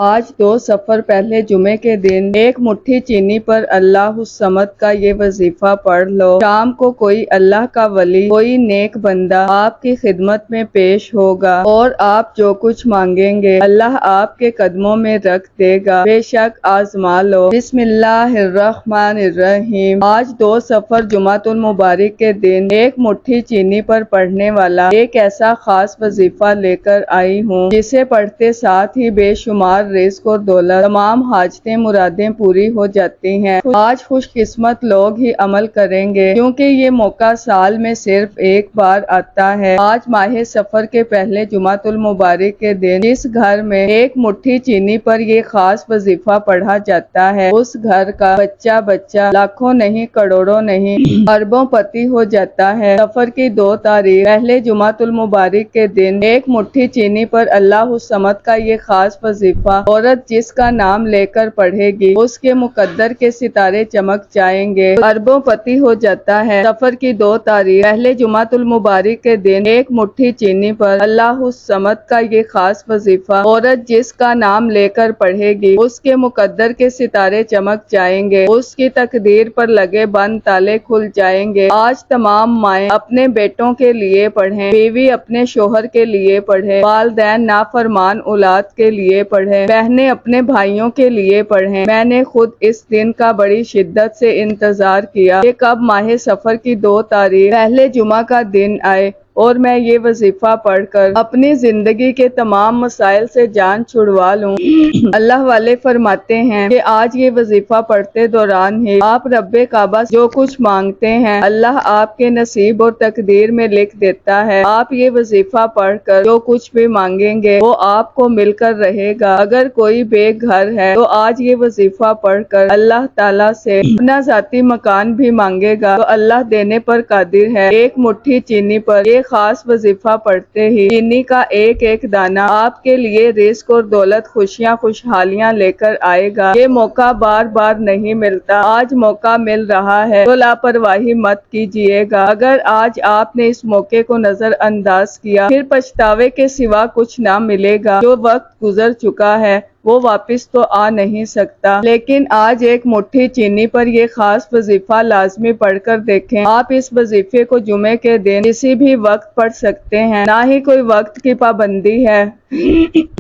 آج 2 سفر پہلے جمعے کے دن ایک مٹھی چینی پر اللہ الصمد کا یہ وظیفہ پڑھ لو۔ شام کو کوئی اللہ کا ولی، کوئی نیک بندہ آپ کی خدمت میں پیش ہوگا اور آپ جو کچھ مانگیں گے اللہ آپ کے قدموں میں رکھ دے گا، بے شک آزما لو۔ بسم اللہ الرحمن الرحیم۔ آج 2 سفر جمعۃ المبارک کے دن ایک مٹھی چینی پر پڑھنے والا ایک ایسا خاص وظیفہ لے کر آئی ہوں جسے پڑھتے ساتھ ہی بے شمار رزق اور دولت، تمام حاجتیں مرادیں پوری ہو جاتی ہیں۔ آج خوش قسمت لوگ ہی عمل کریں گے کیونکہ یہ موقع سال میں صرف ایک بار آتا ہے۔ آج ماہ سفر کے پہلے جمعۃ المبارک کے دن جس گھر میں ایک مٹھی چینی پر یہ خاص وظیفہ پڑھا جاتا ہے اس گھر کا بچہ لاکھوں نہیں، کروڑوں نہیں، اربوں پتی ہو جاتا ہے۔ سفر کی 2 تاریخ پہلے جمعۃ المبارک کے دن ایک مٹھی چینی پر اللہ الصمد کا یہ خاص وظیفہ عورت جس کا نام لے کر پڑھے گی اس کے مقدر کے ستارے چمک جائیں گے، اربوں پتی ہو جاتا ہے۔ سفر کی 2 تاریخ پہلے جمعۃ المبارک کے دن ایک مٹھی چینی پر اللہ الصمد کا یہ خاص وظیفہ عورت جس کا نام لے کر پڑھے گی اس کے مقدر کے ستارے چمک جائیں گے، اس کی تقدیر پر لگے بند تالے کھل جائیں گے۔ آج تمام مائیں اپنے بیٹوں کے لیے پڑھیں، بیوی اپنے شوہر کے لیے پڑھے، والدین نافرمان اولاد کے لیے پڑھیں، بہنیں اپنے بھائیوں کے لیے پڑھیں۔ میں نے خود اس دن کا بڑی شدت سے انتظار کیا کہ کب ماہ سفر کی 2 تاریخ پہلے جمعہ کا دن آئے اور میں یہ وظیفہ پڑھ کر اپنی زندگی کے تمام مسائل سے جان چھڑوا لوں۔ اللہ والے فرماتے ہیں کہ آج یہ وظیفہ پڑھتے دوران ہی آپ رب کعبہ جو کچھ مانگتے ہیں اللہ آپ کے نصیب اور تقدیر میں لکھ دیتا ہے۔ آپ یہ وظیفہ پڑھ کر جو کچھ بھی مانگیں گے وہ آپ کو مل کر رہے گا۔ اگر کوئی بے گھر ہے تو آج یہ وظیفہ پڑھ کر اللہ تعالیٰ سے اپنا ذاتی مکان بھی مانگے گا تو اللہ دینے پر قادر ہے۔ ایک مٹھی چینی پر یہ خاص وظیفہ پڑھتے ہی چینی کا ایک ایک دانہ آپ کے لیے رزق اور دولت، خوشیاں، خوشحالیاں لے کر آئے گا۔ یہ موقع بار بار نہیں ملتا، آج موقع مل رہا ہے تو لاپرواہی مت کیجیے گا۔ اگر آج آپ نے اس موقع کو نظر انداز کیا پھر پچھتاوے کے سوا کچھ نہ ملے گا۔ جو وقت گزر چکا ہے وہ واپس تو آ نہیں سکتا، لیکن آج ایک مٹھی چینی پر یہ خاص وظیفہ لازمی پڑھ کر دیکھیں۔ آپ اس وظیفے کو جمعے کے دن کسی بھی وقت پڑھ سکتے ہیں، نہ ہی کوئی وقت کی پابندی ہے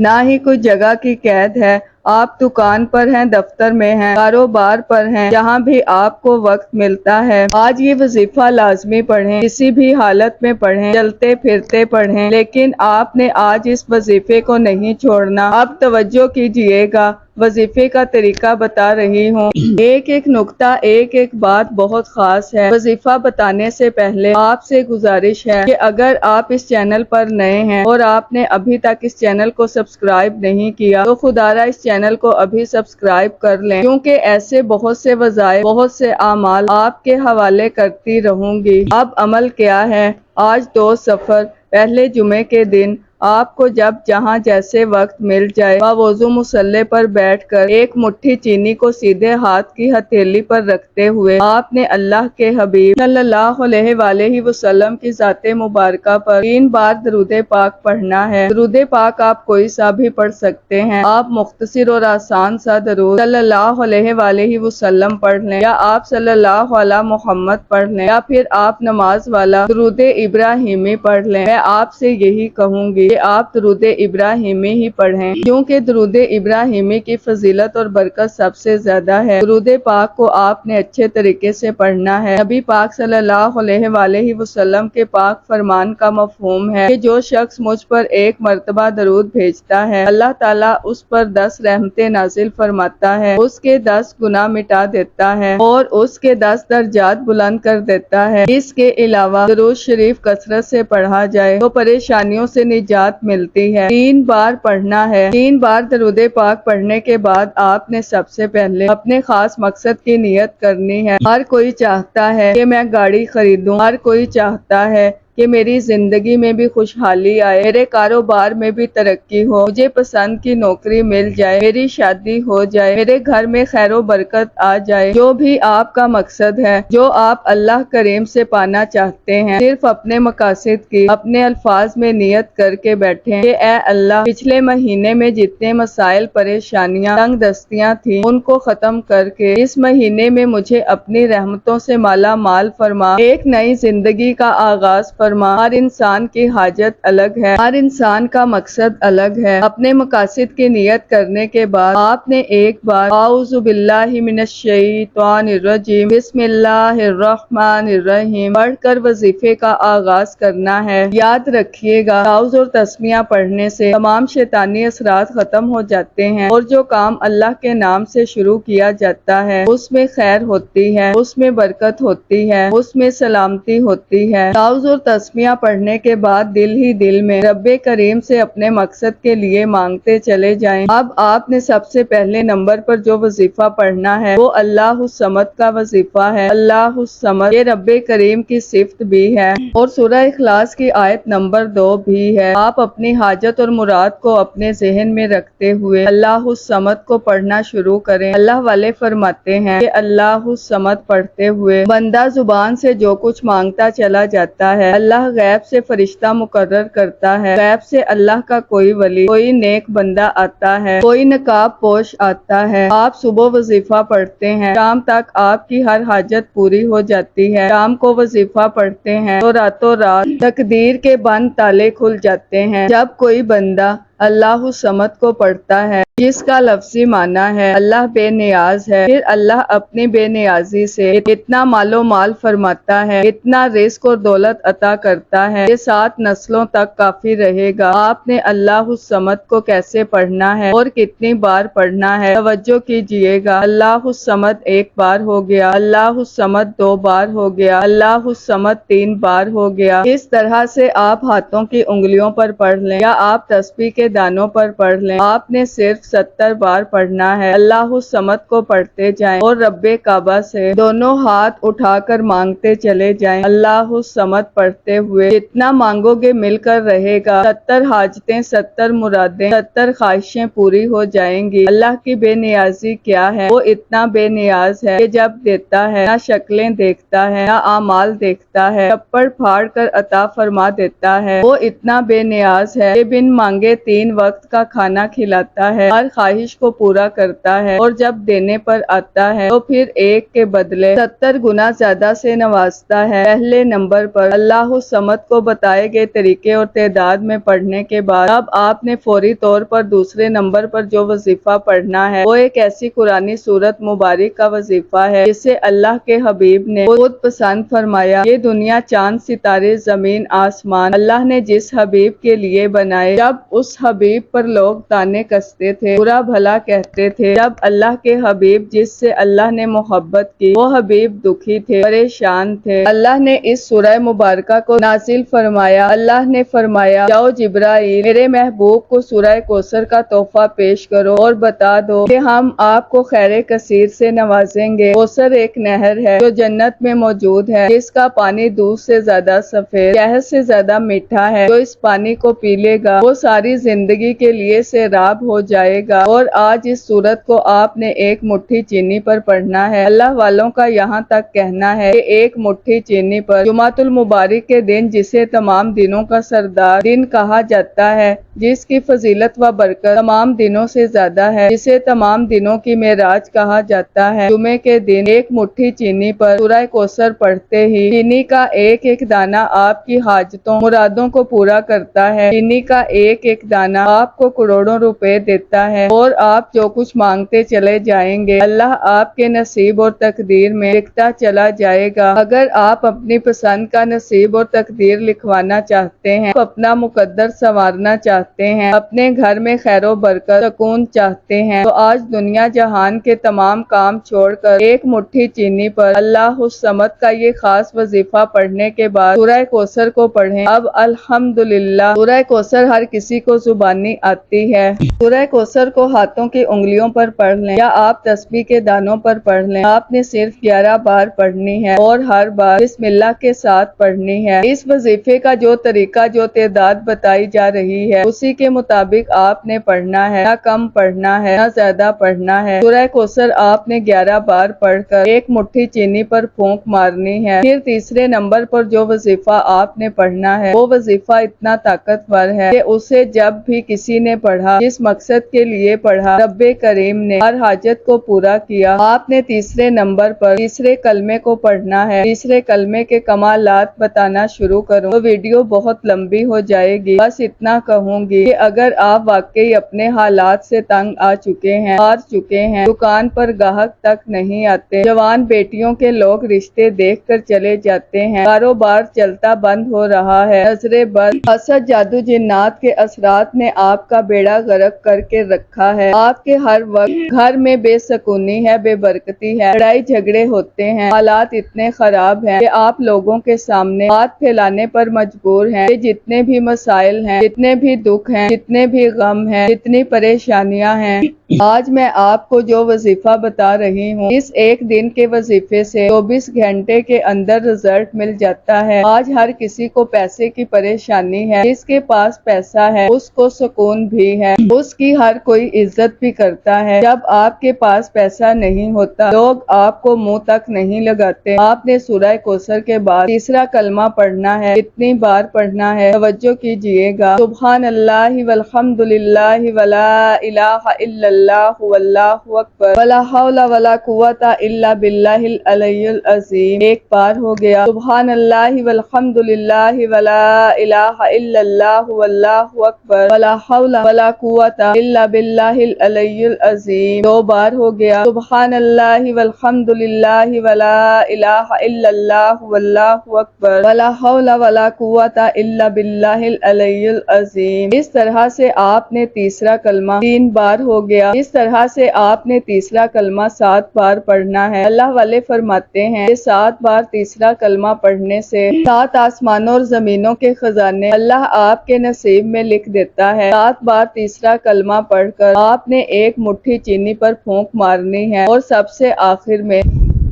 نہ ہی کوئی جگہ کی قید ہے۔ آپ دکان پر ہیں، دفتر میں ہیں، کاروبار پر ہیں، جہاں بھی آپ کو وقت ملتا ہے آج یہ وظیفہ لازمی پڑھیں، کسی بھی حالت میں پڑھیں، چلتے پھرتے پڑھیں، لیکن آپ نے آج اس وظیفے کو نہیں چھوڑنا۔ اب توجہ کیجیے گا، وظیفے کا طریقہ بتا رہی ہوں۔ ایک ایک نقطہ، ایک ایک بات بہت خاص ہے۔ وظیفہ بتانے سے پہلے آپ سے گزارش ہے کہ اگر آپ اس چینل پر نئے ہیں اور آپ نے ابھی تک اس چینل کو سبسکرائب نہیں کیا تو خدارا اس چینل کو ابھی سبسکرائب کر لیں، کیونکہ ایسے بہت سے وظائف، بہت سے اعمال آپ کے حوالے کرتی رہوں گی۔ اب عمل کیا ہے؟ آج 2 سفر پہلے جمعے کے دن آپ کو جب جہاں جیسے وقت مل جائے باوضو مصلی پر بیٹھ کر ایک مٹھی چینی کو سیدھے ہاتھ کی ہتھیلی پر رکھتے ہوئے آپ نے اللہ کے حبیب صلی اللہ علیہ وآلہ وسلم کی ذات مبارکہ پر 3 بار درود پاک پڑھنا ہے۔ درود پاک آپ کوئی سا بھی پڑھ سکتے ہیں، آپ مختصر اور آسان سا درود صلی اللہ علیہ وآلہ وسلم پڑھ لیں، یا آپ صلی اللہ علی محمد پڑھ لیں، یا پھر آپ نماز والا درود ابراہیمی پڑھ لیں۔ میں آپ سے یہی کہوں گی کہ آپ درود ابراہیمی ہی پڑھیں، کیونکہ درود ابراہیمی کی فضیلت اور برکت سب سے زیادہ ہے۔ درود پاک کو آپ نے اچھے طریقے سے پڑھنا ہے۔ نبی پاک صلی اللہ علیہ وآلہ وسلم کے پاک فرمان کا مفہوم ہے کہ جو شخص مجھ پر 1 مرتبہ درود بھیجتا ہے اللہ تعالیٰ اس پر 10 رحمتیں نازل فرماتا ہے، اس کے 10 گناہ مٹا دیتا ہے اور اس کے 10 درجات بلند کر دیتا ہے۔ اس کے علاوہ درود شریف کثرت سے پڑھا جائے تو پریشانیوں سے نجات ملتی ہے۔ 3 بار پڑھنا ہے۔ 3 بار درود پاک پڑھنے کے بعد آپ نے سب سے پہلے اپنے خاص مقصد کی نیت کرنی ہے۔ ہر کوئی چاہتا ہے کہ میں گاڑی خریدوں، ہر کوئی چاہتا ہے کہ میری زندگی میں بھی خوشحالی آئے، میرے کاروبار میں بھی ترقی ہو، مجھے پسند کی نوکری مل جائے، میری شادی ہو جائے، میرے گھر میں خیر و برکت آ جائے۔ جو بھی آپ کا مقصد ہے، جو آپ اللہ کریم سے پانا چاہتے ہیں، صرف اپنے مقاصد کی اپنے الفاظ میں نیت کر کے بیٹھیں کہ اے اللہ، پچھلے مہینے میں جتنے مسائل، پریشانیاں، تنگ دستیاں تھیں، ان کو ختم کر کے اس مہینے میں مجھے اپنی رحمتوں سے مالا مال فرما، ایک نئی زندگی کا آغاز فرما۔ ہر انسان کی حاجت الگ ہے، ہر انسان کا مقصد الگ ہے۔ اپنے مقاصد کی نیت کرنے کے بعد آپ نے ایک بار اعوذ باللہ من الشیطان الرجیم بسم اللہ الرحمن الرحیم پڑھ کر وظیفے کا آغاز کرنا ہے۔ یاد رکھیے گا، تعوذ اور تسمیہ پڑھنے سے تمام شیطانی اثرات ختم ہو جاتے ہیں، اور جو کام اللہ کے نام سے شروع کیا جاتا ہے اس میں خیر ہوتی ہے، اس میں برکت ہوتی ہے، اس میں سلامتی ہوتی ہے۔ تعوذ اور تسمیہ پڑھنے کے بعد دل ہی دل میں رب کریم سے اپنے مقصد کے لیے مانگتے چلے جائیں۔ اب آپ نے سب سے پہلے نمبر پر جو وظیفہ پڑھنا ہے وہ اللہ الصمد کا وظیفہ ہے۔ اللہ الصمد یہ رب کریم کی صفت بھی ہے اور سورہ اخلاص کی آیت نمبر 2 بھی ہے۔ آپ اپنی حاجت اور مراد کو اپنے ذہن میں رکھتے ہوئے اللہ الصمد کو پڑھنا شروع کریں۔ اللہ والے فرماتے ہیں کہ اللہ الصمد پڑھتے ہوئے بندہ زبان سے جو کچھ مانگتا چلا جاتا ہے، اللہ غیب سے فرشتہ مقرر کرتا ہے، غیب سے اللہ کا کوئی ولی، کوئی نیک بندہ آتا ہے، کوئی نقاب پوش آتا ہے۔ آپ صبح وظیفہ پڑھتے ہیں، شام تک آپ کی ہر حاجت پوری ہو جاتی ہے۔ شام کو وظیفہ پڑھتے ہیں تو راتوں رات تقدیر کے بند تالے کھل جاتے ہیں۔ جب کوئی بندہ اللہ الصمد کو پڑھتا ہے، جس کا لفظی معنی ہے اللہ بے نیاز ہے، پھر اللہ اپنی بے نیازی سے اتنا مال و مال فرماتا ہے، اتنا رزق اور دولت عطا کرتا ہے کہ 7 نسلوں تک کافی رہے گا۔ آپ نے اللہ الصمد کو کیسے پڑھنا ہے اور کتنی بار پڑھنا ہے، توجہ کیجئے گا۔ اللہ الصمد 1 بار ہو گیا، اللہ الصمد 2 بار ہو گیا، اللہ الصمد 3 بار ہو گیا۔ اس طرح سے آپ ہاتھوں کی انگلیوں پر پڑھ لیں یا آپ تسبیح کے دانوں پر پڑھ لیں، آپ نے صرف 70 بار پڑھنا ہے۔ اللہ الصمد کو پڑھتے جائیں اور رب کعبہ سے دونوں ہاتھ اٹھا کر مانگتے چلے جائیں۔ اللہ الصمد پڑھتے ہوئے جتنا مانگو گے مل کر رہے گا، 70 حاجتیں، 70 مرادیں، 70 خواہشیں پوری ہو جائیں گی۔ اللہ کی بے نیازی کیا ہے؟ وہ اتنا بے نیاز ہے کہ جب دیتا ہے نہ شکلیں دیکھتا ہے نہ اعمال دیکھتا ہے، چپڑ پھاڑ کر عطا فرما دیتا ہے۔ وہ اتنا بے نیاز ہے کہ بن مانگے 3 وقت کا کھانا کھلاتا ہے، ہر خواہش کو پورا کرتا ہے، اور جب دینے پر آتا ہے تو پھر ایک کے بدلے 70 گنا زیادہ سے نوازتا ہے۔ پہلے نمبر پر اللہ الصمد کو بتائے گئے طریقے اور تعداد میں پڑھنے کے بعد اب آپ نے فوری طور پر دوسرے نمبر پر جو وظیفہ پڑھنا ہے وہ ایک ایسی قرآنی سورت مبارک کا وظیفہ ہے جسے اللہ کے حبیب نے خود پسند فرمایا۔ یہ دنیا، چاند، ستارے، زمین، آسمان اللہ نے جس حبیب کے لیے بنائے، جب اس حبیب پر لوگ طعنے کستے تھے، برا بھلا کہتے تھے، جب اللہ کے حبیب جس سے اللہ نے محبت کی وہ حبیب دکھی تھے، پریشان تھے، اللہ نے اس سورہ مبارکہ کو نازل فرمایا۔ اللہ نے فرمایا، جاؤ جبرائیل، میرے محبوب کو سورہ کوثر کا تحفہ پیش کرو اور بتا دو کہ ہم آپ کو خیر کثیر سے نوازیں گے۔ کوثر ایک نہر ہے جو جنت میں موجود ہے، جس کا پانی دودھ سے زیادہ سفید، شہد سے زیادہ میٹھا ہے۔ جو اس پانی کو پی لے گا وہ ساری زندگی کے لیے سیراب ہو جائے گا۔ اور آج اس سورت کو آپ نے ایک مٹھی چینی پر پڑھنا ہے۔ اللہ والوں کا یہاں تک کہنا ہے کہ ایک مٹھی چینی پر جمعۃ المبارک کے دن، جسے تمام دنوں کا سردار دن کہا جاتا ہے، جس کی فضیلت و برکت تمام دنوں سے زیادہ ہے، جسے تمام دنوں کی معراج کہا جاتا ہے، جمعے کے دن ایک مٹھی چینی پر سورہ کوثر پڑھتے ہی چینی کا ایک ایک دانہ آپ کی حاجتوں، مرادوں کو پورا کرتا ہے۔ چینی کا ایک ایک دانہ آپ کو کروڑوں روپے دیتا ہے، اور آپ جو کچھ مانگتے چلے جائیں گے اللہ آپ کے نصیب اور تقدیر میں لکھتا چلا جائے گا۔ اگر آپ اپنی پسند کا نصیب اور تقدیر لکھوانا چاہتے ہیں، اپنا مقدر سنوارنا چاہتے چاہتے ہیں، اپنے گھر میں خیر و برکت سکون چاہتے ہیں، تو آج دنیا جہان کے تمام کام چھوڑ کر ایک مٹھی چینی پر اللہ الصمد کا یہ خاص وظیفہ پڑھنے کے بعد سورہ کوثر کو پڑھیں۔ اب الحمدللہ سورہ کوثر ہر کسی کو زبانی آتی ہے۔ سورہ کوثر کو ہاتھوں کی انگلیوں پر پڑھ لیں یا آپ تسبیح کے دانوں پر پڑھ لیں۔ آپ نے صرف 11 بار پڑھنی ہے اور ہر بار بسم اللہ کے ساتھ پڑھنی ہے۔ اس وظیفے کا جو طریقہ، جو تعداد بتائی جا رہی ہے، اسی کے مطابق آپ نے پڑھنا ہے، نہ کم پڑھنا ہے نہ زیادہ پڑھنا ہے۔ سورہ کوثر آپ نے 11 بار پڑھ کر ایک مٹھی چینی پر پھونک مارنی ہے۔ پھر تیسرے نمبر پر جو وظیفہ آپ نے پڑھنا ہے، وہ وظیفہ اتنا طاقتور ہے کہ اسے جب بھی کسی نے پڑھا، جس مقصد کے لیے پڑھا، رب کریم نے ہر حاجت کو پورا کیا۔ آپ نے تیسرے نمبر پر تیسرے کلمے کو پڑھنا ہے۔ تیسرے کلمے کے کمالات بتانا شروع کروں تو ویڈیو بہت لمبی ہو جائے گی، بس اتنا کہوں گی کہ اگر آپ واقعی اپنے حالات سے تنگ آ چکے ہیں، ہار چکے ہیں، دکان پر گاہک تک نہیں آتے، جوان بیٹیوں کے لوگ رشتے دیکھ کر چلے جاتے ہیں، کاروبار چلتا بند ہو رہا ہے، نظریں بد، حسد، جادو، جنات کے اثرات نے آپ کا بیڑا غرق کر کے رکھا ہے، آپ کے ہر وقت گھر میں بے سکونی ہے، بے برکتی ہے، لڑائی جھگڑے ہوتے ہیں، حالات اتنے خراب ہیں کہ آپ لوگوں کے سامنے ہاتھ پھیلانے پر مجبور ہیں کہ جتنے بھی مسائل ہیں، جتنے بھی دکھ ہیں، جتنے بھی غم ہیں، جتنی پریشانیاں ہیں، آج میں آپ کو جو وظیفہ بتا رہی ہوں، اس ایک دن کے وظیفے سے 24 گھنٹے کے اندر رزلٹ مل جاتا ہے۔ آج ہر کسی کو پیسے کی پریشانی ہے، جس کے پاس پیسہ ہے اس کو سکون بھی ہے، اس کی ہر کوئی عزت بھی کرتا ہے۔ جب آپ کے پاس پیسہ نہیں ہوتا، لوگ آپ کو منہ تک نہیں لگاتے۔ آپ نے سورہ کوثر کے بعد تیسرا کلمہ پڑھنا ہے۔ کتنی بار پڑھنا ہے توجہ کیجئے گا۔ سبحان اللہ والحمد للہ ولا الہ الا اللہ واللہ اکبر ولا حول ولا قوت الا باللہ العلی العظیم۔ ایک بار ہو گیا۔ سبحان اللہ والحمد للہ ولا الہ الا اللہ واللہ اکبر ولا حول ولا قوت الا باللہ العلی العظیم۔ 2 بار ہو گیا۔ سبحان اللہ والحمد للہ ولا الہ الا اللہ واللہ اکبر ولا حول ولا قوت الا باللہ العلی العظیم۔ اس طرح سے آپ نے تیسرا کلمہ 3 بار ہو گیا۔ اس طرح سے آپ نے تیسرا کلمہ 7 بار پڑھنا ہے۔ اللہ والے فرماتے ہیں کہ 7 بار تیسرا کلمہ پڑھنے سے 7 آسمانوں اور زمینوں کے خزانے اللہ آپ کے نصیب میں لکھ دیتا ہے۔ 7 بار تیسرا کلمہ پڑھ کر آپ نے ایک مٹھی چینی پر پھونک مارنی ہے اور سب سے آخر میں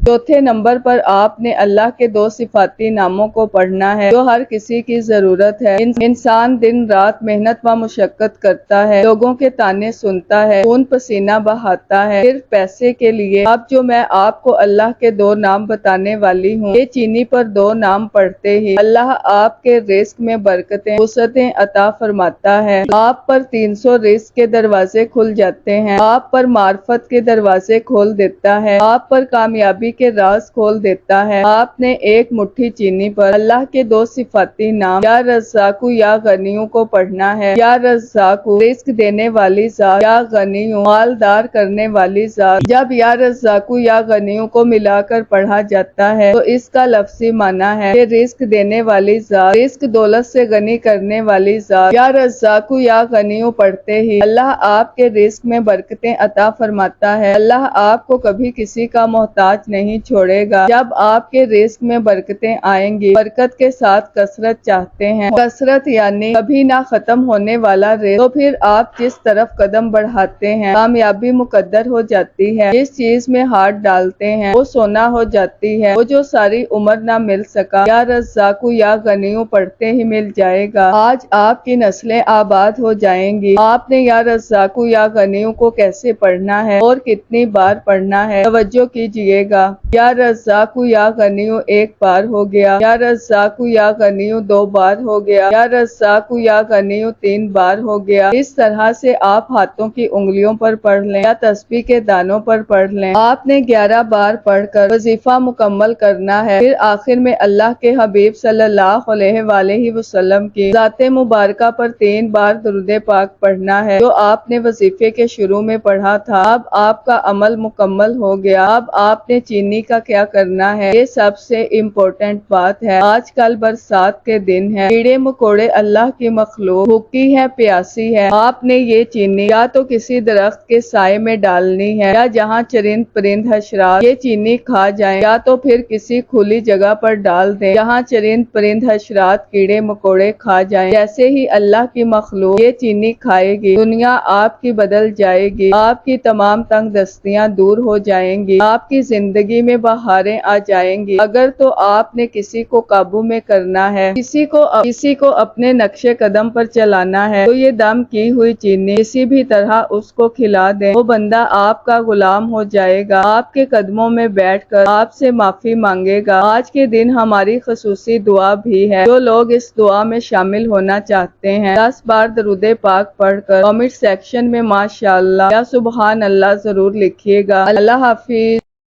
چوتھے نمبر پر آپ نے اللہ کے 2 صفاتی ناموں کو پڑھنا ہے جو ہر کسی کی ضرورت ہے۔ انسان دن رات محنت و مشقت کرتا ہے، لوگوں کے تانے سنتا ہے، خون پسینہ بہاتا ہے صرف پیسے کے لیے۔ اب جو میں آپ کو اللہ کے 2 نام بتانے والی ہوں، یہ چینی پر 2 نام پڑھتے ہی اللہ آپ کے رزق میں برکتیں، وسعتیں عطا فرماتا ہے۔ آپ پر 300 رزق کے دروازے کھل جاتے ہیں، آپ پر معرفت کے دروازے کھول دیتا ہے، آپ پر کامیابی کے راز کھول دیتا ہے۔ آپ نے ایک مٹھی چینی پر اللہ کے 2 صفاتی نام یا رزاق یا غنیوں کو پڑھنا ہے۔ یا رزاق رزق دینے والی ذات، یا غنیوں مالدار کرنے والی ذات۔ جب یا رزاق یا غنیوں کو ملا کر پڑھا جاتا ہے تو اس کا لفظی معنی ہے کہ رزق دینے والی ذات، رزق دولت سے غنی کرنے والی ذات۔ یا رزاق یا غنیوں پڑھتے ہی اللہ آپ کے رزق میں برکتیں عطا فرماتا ہے۔ اللہ آپ کو کبھی کسی کا محتاج نہیں چھوڑے گا۔ جب آپ کے رزق میں برکتیں آئیں گی، برکت کے ساتھ کثرت چاہتے ہیں، کثرت یعنی کبھی نہ ختم ہونے والا رزق، تو پھر آپ جس طرف قدم بڑھاتے ہیں کامیابی مقدر ہو جاتی ہے۔ جس چیز میں ہاتھ ڈالتے ہیں وہ سونا ہو جاتی ہے۔ وہ جو ساری عمر نہ مل سکا، یا رزاق یا غنیوں پڑھتے ہی مل جائے گا۔ آج آپ کی نسلیں آباد ہو جائیں گی۔ آپ نے یا رزاق یا غنیوں کو کیسے پڑھنا ہے اور کتنی بار پڑھنا ہے توجہ کیجئے گا۔ یا رزاق یا غنیوں 1 بار ہو گیا۔ یا رزاق یا غنیوں 2 بار ہو گیا۔ یا رزاق یا غنیوں 3 بار ہو گیا۔ اس طرح سے آپ ہاتھوں کی انگلیوں پر پڑھ لیں یا تسبیح کے دانوں پر پڑھ لیں۔ آپ نے 11 بار پڑھ کر وظیفہ مکمل کرنا ہے۔ پھر آخر میں اللہ کے حبیب صلی اللہ علیہ وآلہ وسلم کی ذات مبارکہ پر 3 بار درود پاک پڑھنا ہے جو آپ نے وظیفے کے شروع میں پڑھا تھا۔ اب آپ کا عمل مکمل ہو گیا۔ اب آپ نے چینی چینی کا کیا کرنا ہے، یہ سب سے امپورٹنٹ بات ہے۔ آج کل برسات کے دن ہے، کیڑے مکوڑے اللہ کی مخلوق بھوکی ہے، پیاسی ہے، آپ نے یہ چینی یا تو کسی درخت کے سائے میں ڈالنی ہے یا جہاں چرند پرند حشرات یہ چینی کھا جائیں، یا تو پھر کسی کھلی جگہ پر ڈال دیں جہاں چرند پرند حشرات کیڑے مکوڑے کھا جائیں۔ جیسے ہی اللہ کی مخلوق یہ چینی کھائے گی، دنیا آپ کی بدل جائے گی، آپ کی تمام تنگ دستیاں دور ہو جائیں گی، آپ کی زندگی میں بہاریں آ جائیں گی۔ اگر تو آپ نے کسی کو قابو میں کرنا ہے، کسی کو اپنے نقش قدم پر چلانا ہے، تو یہ دم کی ہوئی چینی کسی بھی طرح اس کو کھلا دیں، وہ بندہ آپ کا غلام ہو جائے گا، آپ کے قدموں میں بیٹھ کر آپ سے معافی مانگے گا۔ آج کے دن ہماری خصوصی دعا بھی ہے، جو لوگ اس دعا میں شامل ہونا چاہتے ہیں 10 بار درود پاک پڑھ کر کامنٹ سیکشن میں ماشاءاللہ یا سبحان اللہ ضرور لکھیے گا۔ اللہ حافظ۔